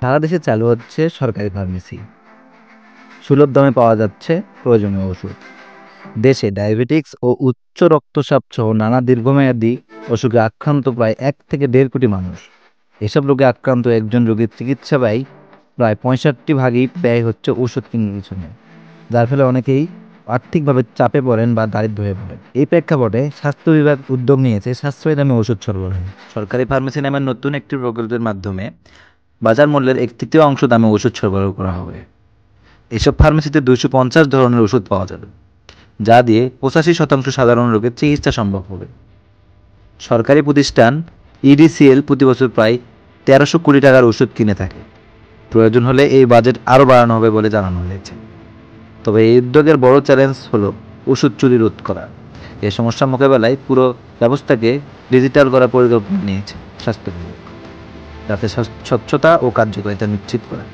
সারা দেশে চালু হচ্ছে সরকারি ফার্মেসি। সুলভ দামে পাওয়া যাচ্ছে প্রয়োজনীয় ওষুধ। দেশে ডায়াবেটিক্স ও উচ্চ রক্তচাপ সহ নানা দীর্ঘমেয়াদী অসুখে আক্রান্ত প্রায় 1 থেকে 1.5 কোটি মানুষ। এসব রোগে আক্রান্ত একজন রোগীর চিকিৎসা ব্যয় প্রায় 65 ভাগই ব্যয় হচ্ছে ওষুধ কেনার পিছনে, যার ফলে অনেকেই আর্থিকভাবে চাপে পড়েন বা দারিদ্র হয়ে পড়েন। এই প্রেক্ষাপটে স্বাস্থ্য বিভাগ উদ্যোগ নিয়েছে সাশ্রয়ী দামে ওষুধ সরবরাহে। সরকারি ফার্মেসি নামের নতুন একটি প্রকল্পের মাধ্যমে বাজার মূল্যের 1/3 অংশ দামে ওষুধ সরবরাহ করা হবে। এসব ফার্মেসিতে 250 ধরনের ওষুধ পাওয়া যাবে, যা দিয়ে 85% সাধারণ রোগের চিকিৎসা সম্ভব হবে। সরকারি প্রতিষ্ঠান ইডিসিএল প্রতি বছর প্রায় 1300 কোটি টাকার ওষুধ কিনে থাকে। প্রয়োজন হলে এই বাজেট আরও বাড়ানো হবে বলে জানানো হয়েছে। তবে এই উদ্যোগের বড় চ্যালেঞ্জ হলো ওষুধ চুরি রোধ করা। এই সমস্যা মোকাবেলায় পুরো ব্যবস্থাকে ডিজিটাল করার পরিকল্পনা নিয়েছে স্বাস্থ্য বিভাগ, যাতে স্বচ্ছতা ও কার্যকারিতা নিশ্চিত করে।